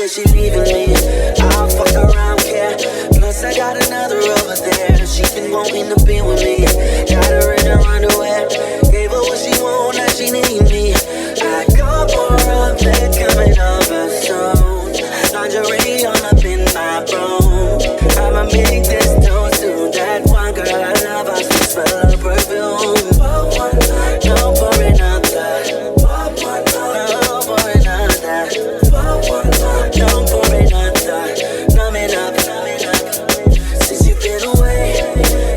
said she leaving me. I'll fuck around, care. Plus I got another over there. She been wanting to be with me. Got her in her underwear. Gave her what she want, now she need me. I got more of it coming over soon. Lingerie all up in my room. I'ma make this toast to that one girl I love. I still smell her perfume. No for another. No for another. No for another. Numbing up. Since you've been away,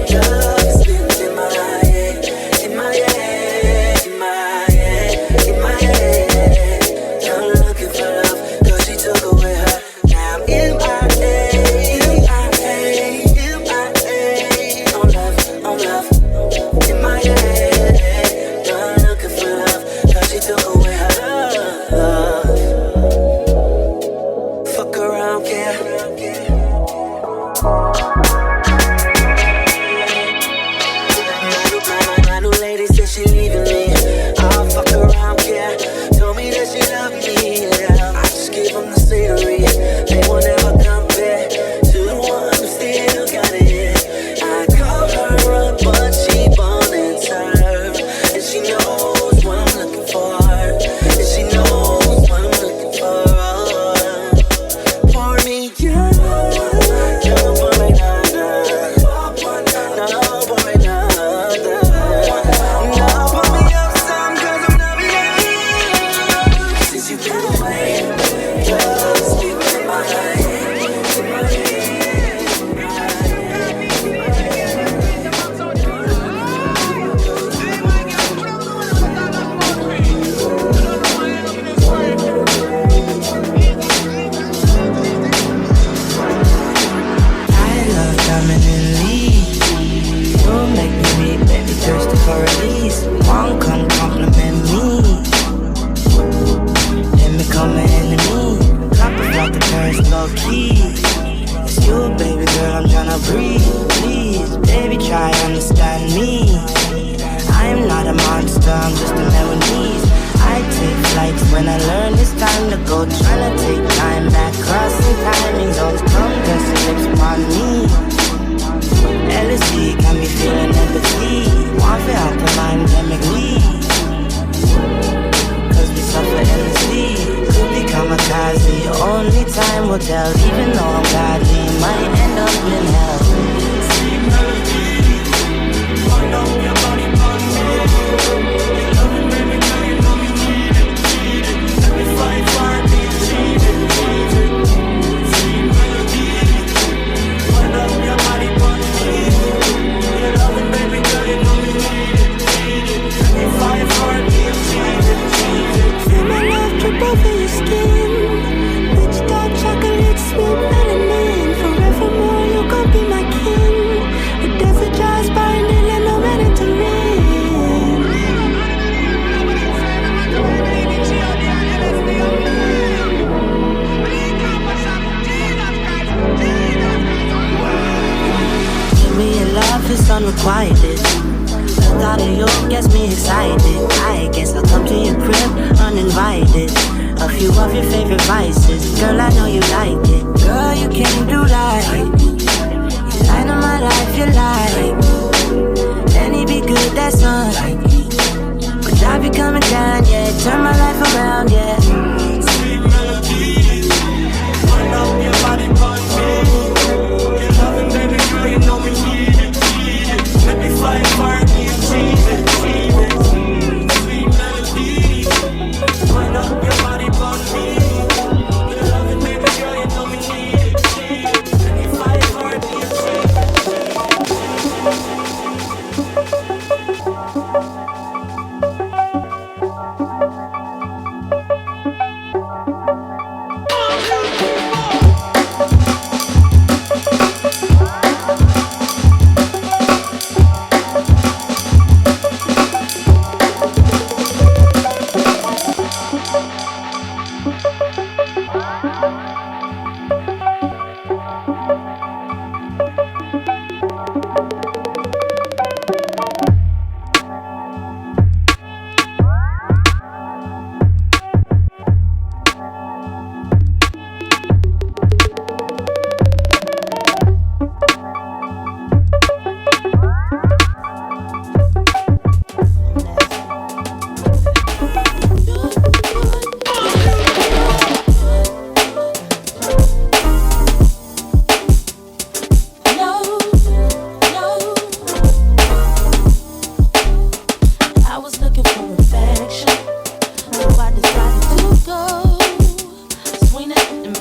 your love has been in my head, in my head, in my head, in my head. I'm looking for love, 'cause she took away her. Now I'm in my head, in my head, in my head. On love, in my head. I'm looking for love, 'cause she took away her love. Fuck around, yeah. My new lady said she leaving me. I'll fuck around, yeah. Told me that she loved me, yeah. I just gave them the scenery. They won't ever compare to the one who still got it. I call her up, but she born and served. And she knows what I'm looking for. And she knows what I'm looking for. For me, yeah. No for another. No for another. Now put me up some, 'cause I'm not enough. Since you've been away, just keep in my head, in my head. I love diamond and leaves. You make me weak, baby, thirsty for release. One come compliment me. Let me come an enemy. Drop it like the curse, low key. It's you, baby girl, I'm tryna breathe. Please, baby, try understand me. I'm not a monster, I'm just a man with needs. I take flights when I learn it's time to go. Tryna take time back, crossing timing zones. Come dance your lips upon me. LSD got me feeling empathy. Want to out the mind, chemically. 'Cause we suffer endlessly. Could be kamikaze. Only time will tell. Even though I'm godly, might end up in hell. Sweet melody, wind up your body on me. You love me, baby, girl, you know me need it, need it. Let me fight for it, be cheated, cheated. Sweet melody, wind up your body on me. You love me, baby, girl, you know me need it, need it. Let me fight for it, be cheated, cheated. Feel my love drip over your skin. Rich dark chocolate, sweet melanin. Forevermore, you gon' be my king. The desert dries by an inland, no Mediterranean. Give me your love is unrequited. The thought of you gets me excited. I guess I'll come to your crib uninvited. A few of your favorite vices, girl, I know you like it. Girl, you can't do like you light of my life, you like. Any be good, that's unlikely. But I be coming down, yeah. Turn my life around, yeah. Sweet melody, wind up your body on me. You love it, baby girl, you know me need it, need it. Let me fight for it, be cheated, cheated. Sweet melody, wind up your body on me. You love it, baby girl, you know me need it, need it. Let me fight for it, be cheated.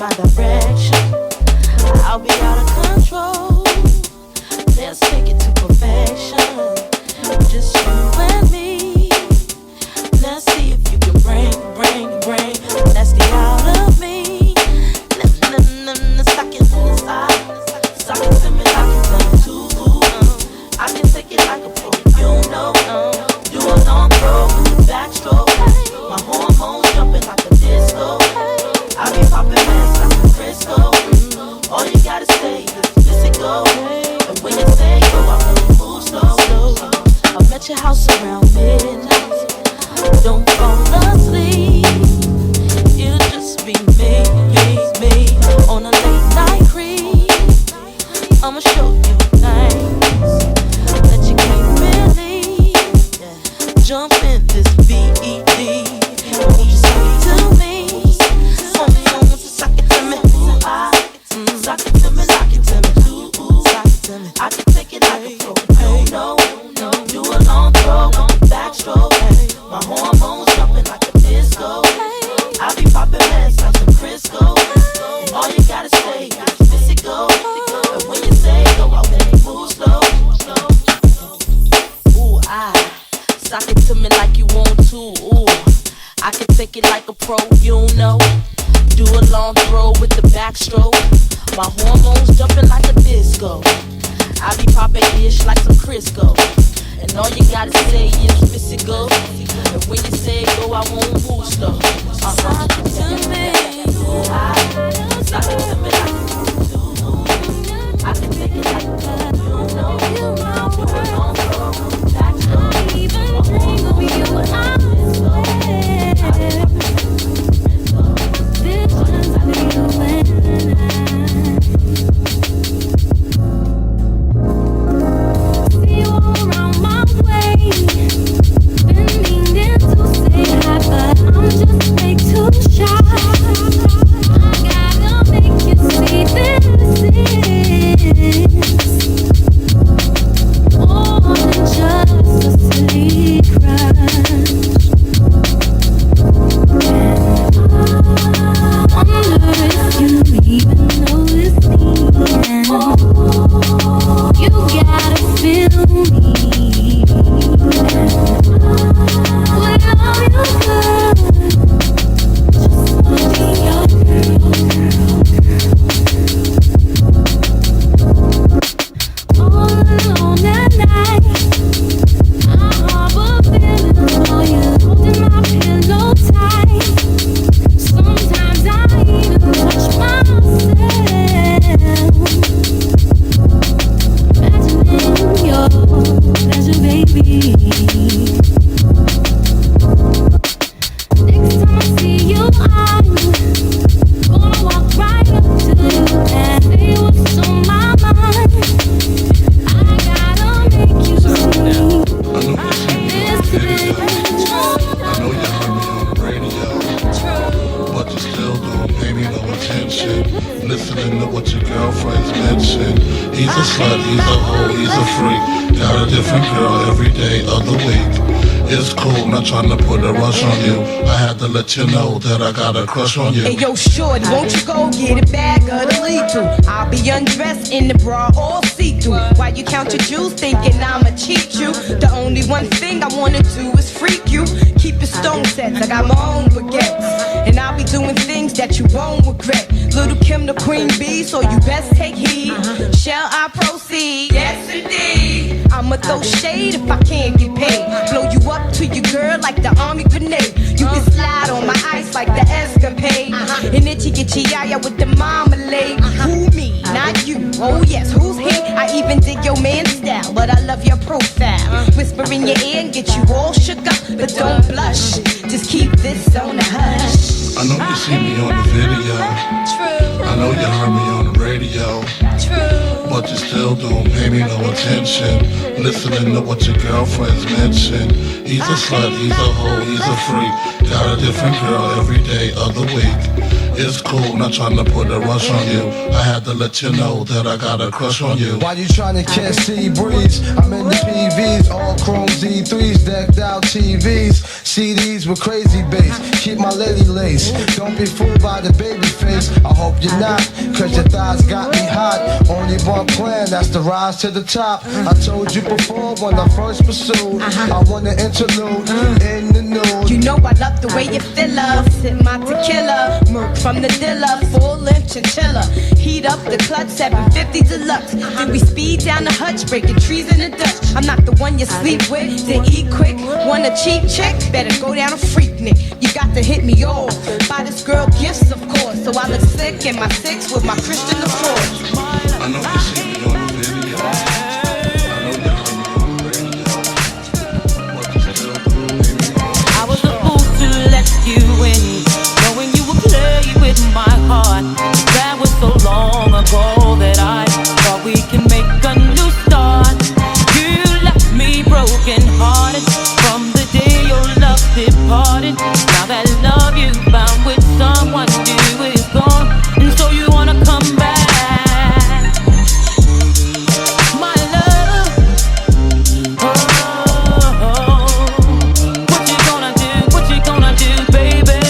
my direction. I'll be out of control. Let's take it to perfection. Just you and me. Let's see if you can bring let's get out of me. Suck it to me like it's done too. I can take it like a pro, you know. Do a long throw with the backstroke. My hormones jumping like a disco. I be popping ass like a Crisco. All you gotta say is physical. And when you say go, I wanna move slow. I'm at your house around midnight. Don't fall asleep. It'll just be me on a late night creep. I'ma show you things that you can't believe. Jump in this VED. Won't you suck it to me? Won't you suck it to me? Suck it to me, suck it to me. I can take it like a pro. No. Do a long throw, backstroke. My hormones jumping like a disco. I be popping ass like some Crisco. And all you gotta say is physical. And when you say go, I want you move slow. Ooh, sock it to me like you want to. Ooh, I can take it like a pro, you know. Do a long throw with the backstroke. My hormones jumping like a disco. I be popping ish like some Crisco. And all you gotta say is physical. And when you say go, I won't move slow. Sock it to me. Sock it to me like you do. I can take it like that, you know. Do a long throw, backstroke. Even dream of you, I swear. Visions of you and see you all around my way. Been meaning to say hi, but I'm just way too shy. I gotta make you see this is more than just a silly crush. And I wonder if you even notice me. And you gotta feel me. Would love you good. Just wanna be your girl. All alone at night, I harbor feelings for you. Holding my pillow tight. Sometimes I even touch myself. Imagining your pleasure, baby. Next time I see you, I'm gonna walk right up to you and say what's on my mind. I gotta make you see. I know you heard me on the radio, but you still don't pay me no attention. Listening to what your girlfriends mention. He's a slut, he's a hoe, he's a freak. Got a different girl every day of the week. It's cool, not trying to put a rush on you. I had to let you know that I got a crush on you. Hey yo, shorty, won't you go get a bag of the lethal? I'll be undressed in the bra, all see-through. While you count your jewels, thinking I'ma cheat you. The only one thing I wanna do is freak you. Keep your stone sets, I got my own baguettes. And I'll be doing things that you won't regret. Little Kim the queen bee, so you best take heed. Shall I proceed? Yes indeed. I'ma throw shade if I can't get paid. Blow you up to your girl like the army grenade. You can slide on my ice like the escapade. And itchy get yaya with the marmalade. Who me? Not you. Oh yes, who's he? I even dig your man's style, but I love your profile. Whisper in your ear and get you all shook up, but don't blush. Just keep this on the hush. I know you see me on the video. True. I know you heard me on the radio. True. but you still don't pay me no attention. Listening to what your girlfriends mention. He's a slut, he's a hoe, he's a freak. Got a different girl every day of the week. It's cool, not trying to put a rush on you. I had to let you know that I got a crush on you. Why you trying to catch sea breeze? I'm in the PVs, all chrome Z3s, decked out TVs, CDs with crazy bass. Keep my lady lace. Don't be fooled by the baby face. I hope you're not, cause your thighs got me hot. Only one plan, that's the rise to the top. I told you before when I first pursued, I want an interlude in the nude. You know I love the way you fill up. Sip my tequila, murk from the dealer, full length chinchilla. Heat up the clutch, 750 deluxe. Then we speed down the hutch, breaking trees in the Dutch. I'm not the one you sleep with, to eat quick. Want a cheap chick? Better go down a freak nick. You got to hit me off. Buy this girl gifts, of course. So I look sick in my six with my Christian LaForce. I know you see me on the video. I know you heard me on the radio. But you still don't pay me no attention. I was a fool to let you in, knowing you would play with my heart. That was so long ago that I thought we can make a new start. You left me broken hearted from the day your love departed. Now that love you found with someone new is gone, and so you wanna come back. My love, oh, what you gonna do? What you gonna do, baby?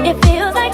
It feels like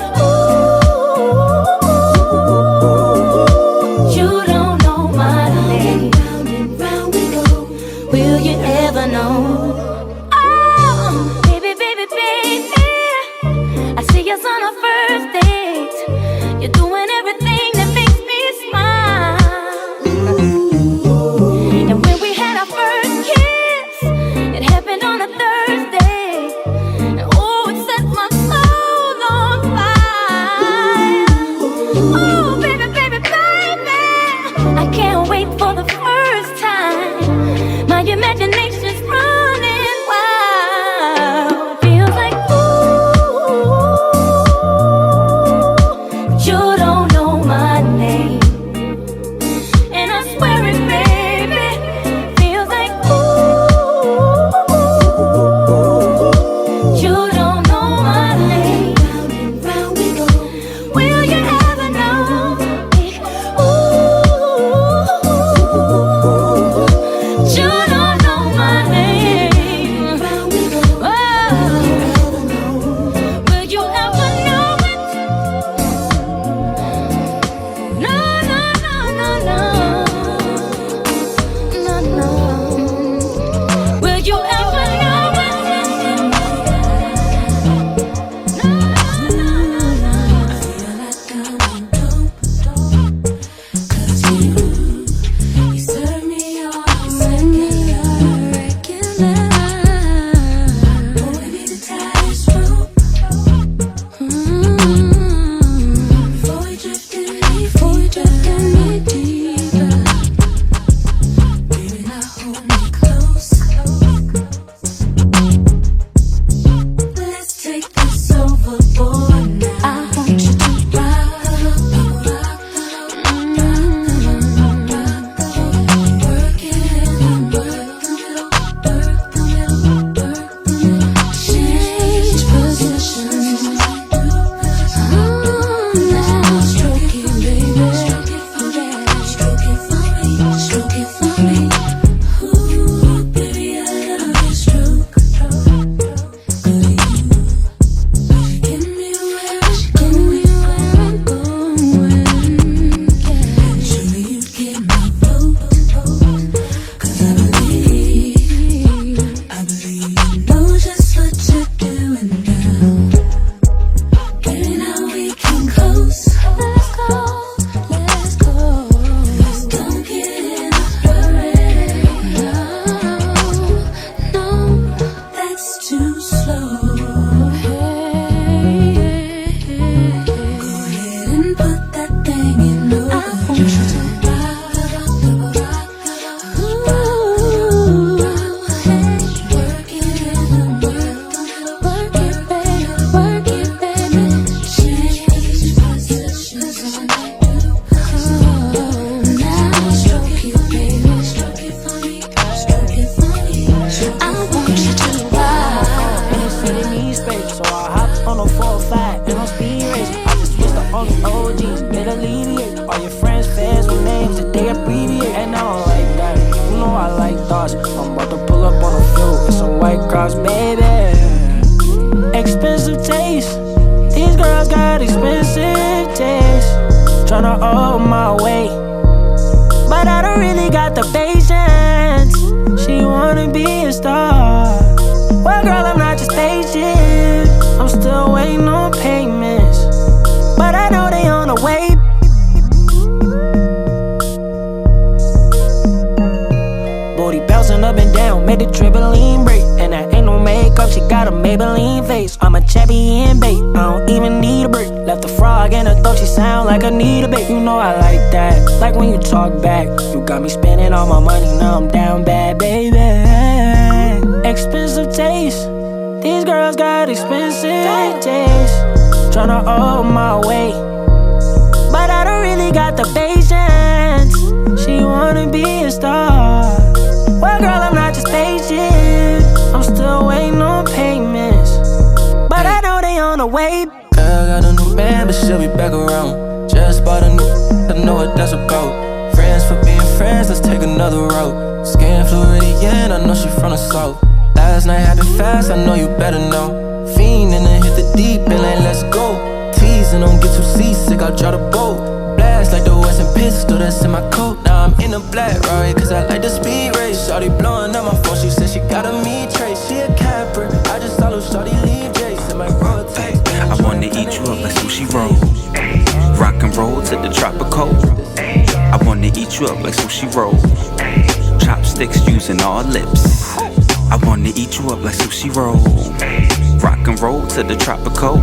that, and I'm speed racing. I just switched to all the OGs, it alleviate. All your friends, fans with names that they abbreviate. And I don't like that, you know I like thoughts. I'm about to pull up on a few with some white cross, baby. Expensive taste, these girls got expensive taste. Tryna hold my weight, but I don't really got the patience. She wanna be a star. Well, girl, I'm not just patient. I'm still waiting on payments, but I know they on the way. Booty bouncing up and down, made the trampoline break. And that ain't no makeup, she got a Maybelline face. I'm a champion, babe, I don't even need a break. Left a frog in her throat, she sound like Anita, babe. You know I like that, like when you talk back. You got me spending all my money, now I'm down bad, baby. Expensive taste, these girls got expensive taste. Tryna hold my weight, but I don't really got the patience. She wanna be a star. Well, girl, I'm not just patient. I'm still waiting on payments, but I know they on the way. Girl got a new man, but she'll be back around. Just bought a new, I know what that's about. Friends for being friends, let's take another route. Skin Floridian, I know she from the south. Last night happened fast, I know you better know. Fiendin' and hit the deep end, like let's go. Teasing, don't get too seasick, I'll draw the boat. Blast like the Western pistol that's in my coat. Now I'm in a black Rari, cause I like the speed race. Shawty blowing up my phone, she said she got a me trace. She a capper, I just follow Shawty leave Jason, my road takes. I wanna eat you up like sushi roll. Rock and roll to the tropical. I wanna eat you up like sushi roll. Chopsticks using all lips. I wanna eat you up like sushi roll. Rock and roll to the tropical.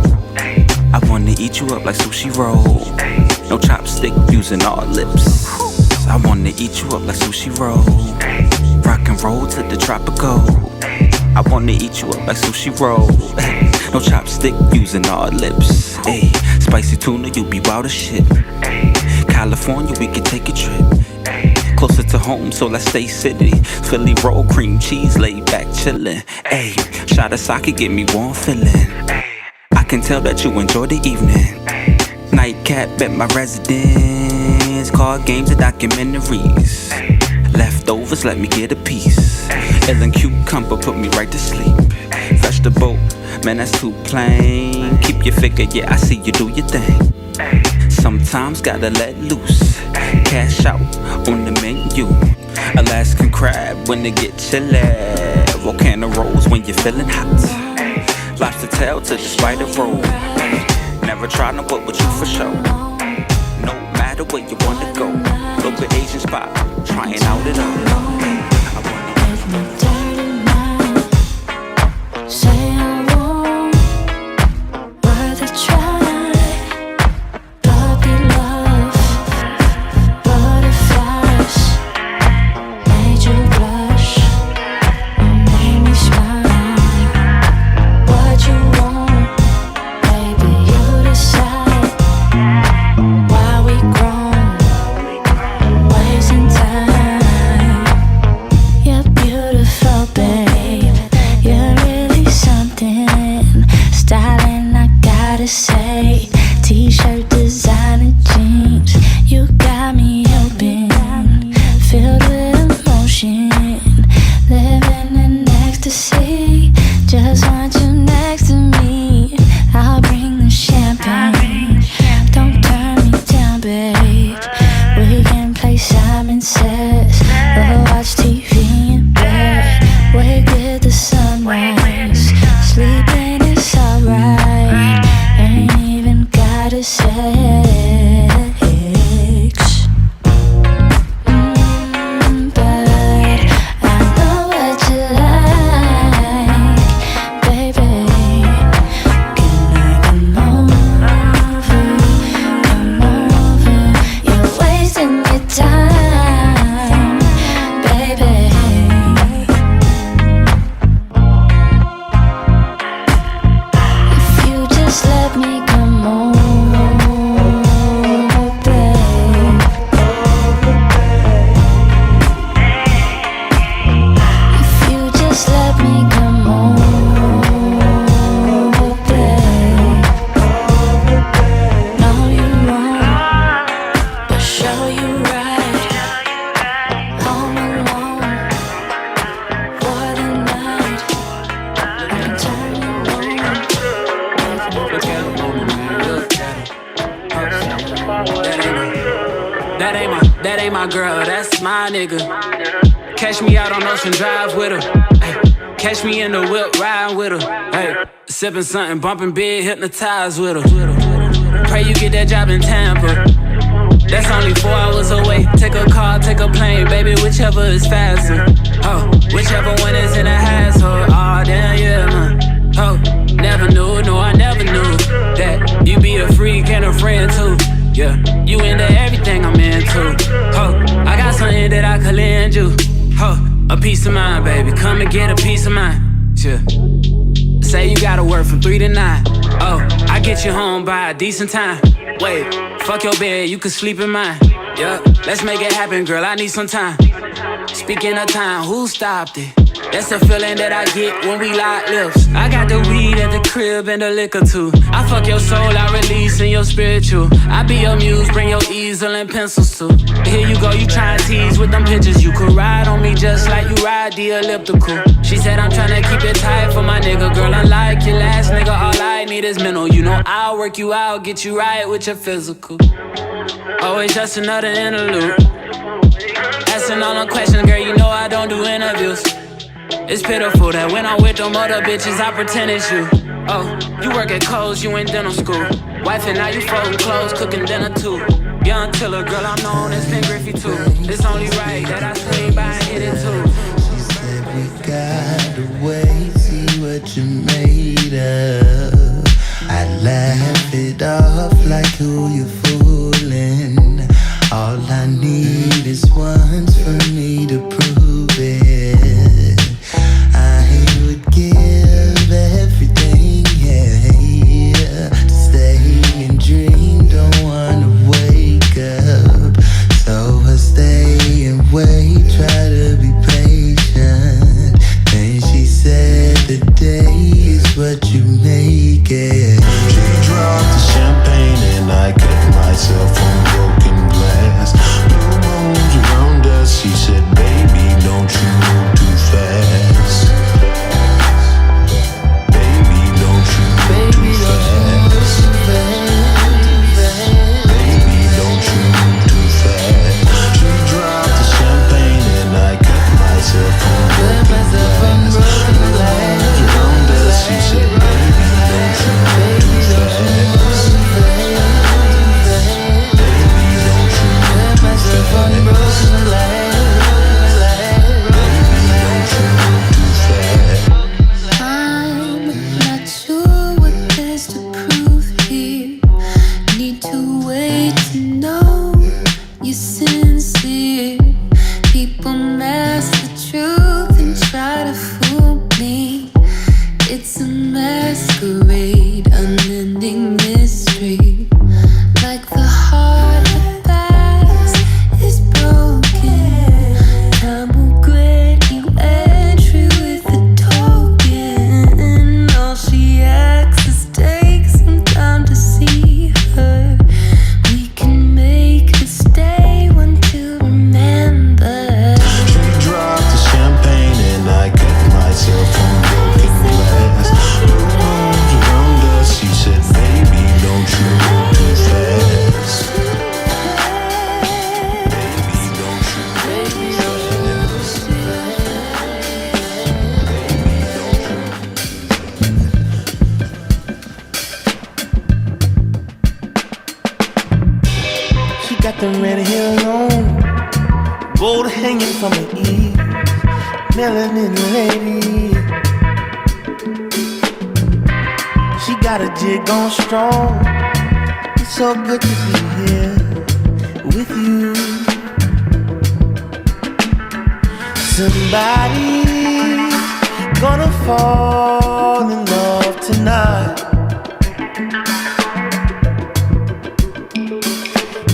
I wanna eat you up like sushi roll. No chopstick using all lips. I wanna eat you up like sushi roll. Rock and roll to the tropical. I wanna eat you up like sushi roll. No chopstick using all lips. Ay, spicy tuna, you be wild as shit. California, we can take a trip. Closer to home, so let's stay city. Philly roll, cream cheese, laid back chillin'. Ay, shot of sake, get me warm feeling. I can tell that you enjoy the evening. Nightcap at my residence. Card games and documentaries. Leftovers, let me get a piece. Ill and cucumber, put me right to sleep. Vegetable, man, that's too plain. Keep your figure, yeah, I see you do your thing. Sometimes gotta let loose. Cash out on the menu. Alaskan crab when they get chilly. Volcano rolls when you're feeling hot. Lobster tail to the spider roll. Never try no, but with you for sure. No matter where you wanna go. Local Asian spot, trying out it all. I wanna say I won't, worth a try. Puppy love, butterflies, made you blush, made me smile. What you want, baby, you decide. Why we grown, wasting time. You're beautiful, babe. You're really something. Styling, I gotta say. T-shirt, designer jeans. You got me open, filled with emotion. Living in ecstasy. Just want you next to me. I'll bring the champagne. Don't turn me down, babe. We can play Simon Says or watch TV in bed. Wake with the sunrise. Sleeping is alright. Ain't even gotta say that ain't my girl, that's my nigga. Catch me out on Ocean Drive with her. Ay, catch me in the whip riding with her. Ay, sipping something, bumping big, hypnotized with her. Pray you get that job in Tampa. That's only 4 hours away. Take a car, take a plane, baby, whichever is faster. Oh, whichever one is in a hassle. Oh, damn, yeah, man. Oh, never knew, no, I never knew that you be a freak and a friend too. Yeah, you into everything I'm into. Oh, I got something that I could lend you. Oh, a piece of mind, baby, come and get a piece of mind. Yeah. Say you gotta work from 3 to 9. Oh, I get you home by a decent time. Wait, fuck your bed, you can sleep in mine. Yeah, let's make it happen, girl, I need some time. Speaking of time, who stopped it? That's the feeling that I get when we lock lips. I got the weed at the crib and the liquor too. I fuck your soul, I release in your spiritual. I be your muse, bring your easel and pencils too. Here you go, you try and tease with them pictures. You could ride on me just like you ride the elliptical. She said I'm tryna keep it tight for my nigga. Girl, unlike your last nigga, all I need is mental. You know I'll work you out, get you right with your physical. Always just another interlude. Asking all the questions, girl, you know I don't do interviews. It's pitiful that when I'm with them other bitches, I pretend it's you. Oh, you work at Kohl's, you in dental school. Wife and now you folding clothes, cooking dinner too. Young Tiller, girl, I'm known as Ben Griffey too. It's only right that I swing by and hit it too. She said we gotta wait, see what you made of. I laugh it off like who you fooling. All I need is once for me to prove it. I would give everything, yeah, to stay and dream, don't wanna wake up. So I stay and wait, try to be patient. And she said the day is what you make it. She dropped the champagne and I cut myself on broken glass. Blue moons around us, she said, baby, don't you move too fast. Baby, don't you move too fast. Baby, don't you move too fast. She dropped the champagne and I cut myself on broken glass. Blue moons around us, she said, baby, don't you move too fast. I'm not sure what there's to prove here. Need to wait to know you're sincere. People mask the truth and try to fool me. It's a masquerade, unending mystery. Like the heart that backs is broken. Time will grant you entry with a token. All she asks is take some time to see her. We can make her stay one to remember. She dropped the champagne and I cut myself on broken glass. Blue moons around us, she said, baby, don't you move too fast. Baby, don't you move too fast. She got the red hair on, gold hanging from her ears, melanin lady. She got a jig on strong. It's so good to be here with you. Somebody gonna fall in love tonight.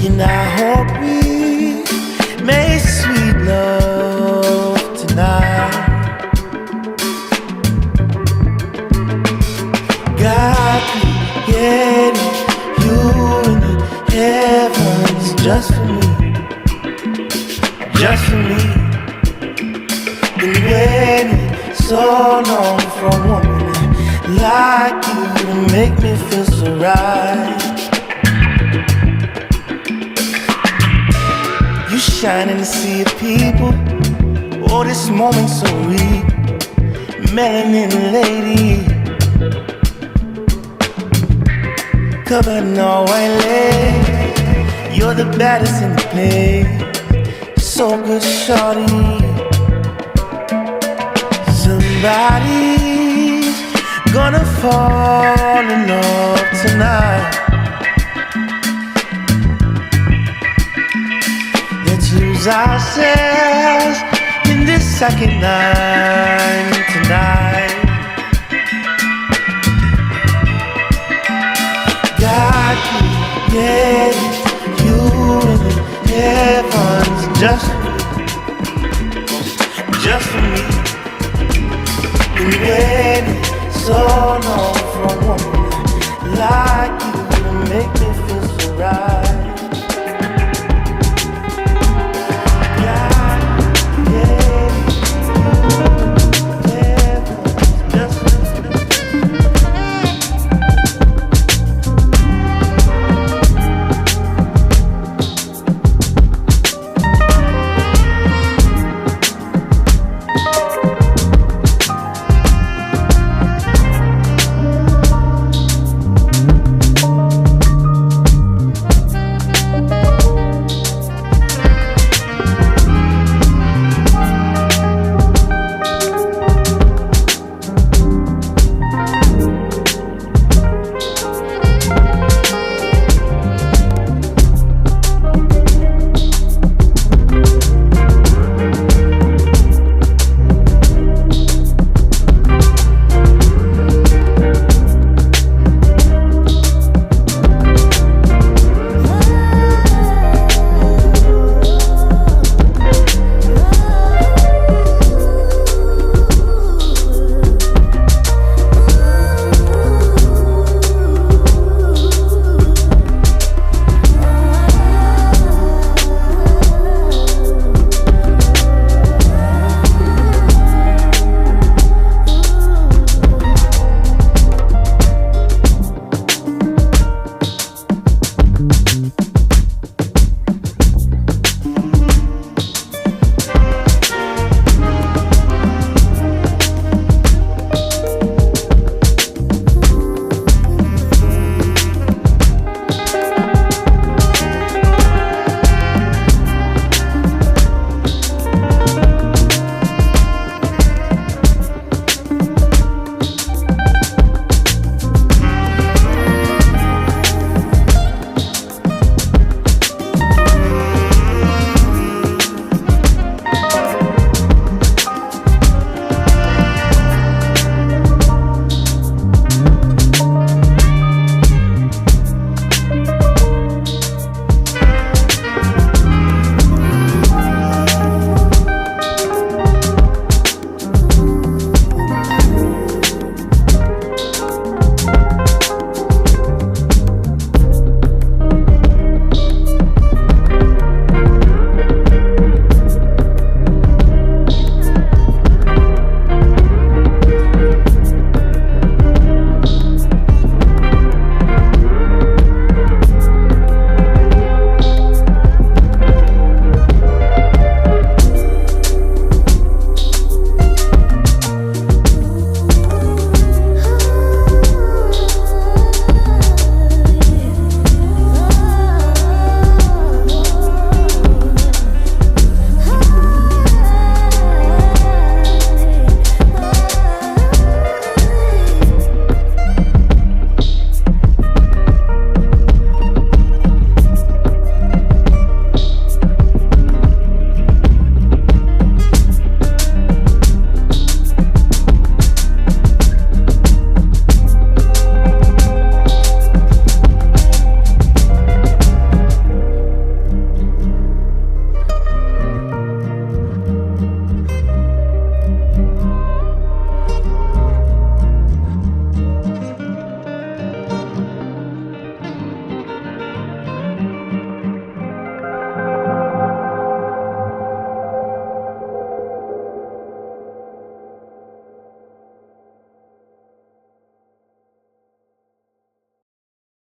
And I hope we make sweet love tonight. God created you in the heavens just for me, just for me. Been waiting so long for a woman like you to make me feel so right. shine in the sea of people. Oh, this moment so weak. Melanin lady, covered in all white lace. You're the baddest in the play. So good, shorty. Somebody's gonna fall in love tonight. Let's lose ourselves in this second night tonight. God created you in the heavens just for me. Been waiting so long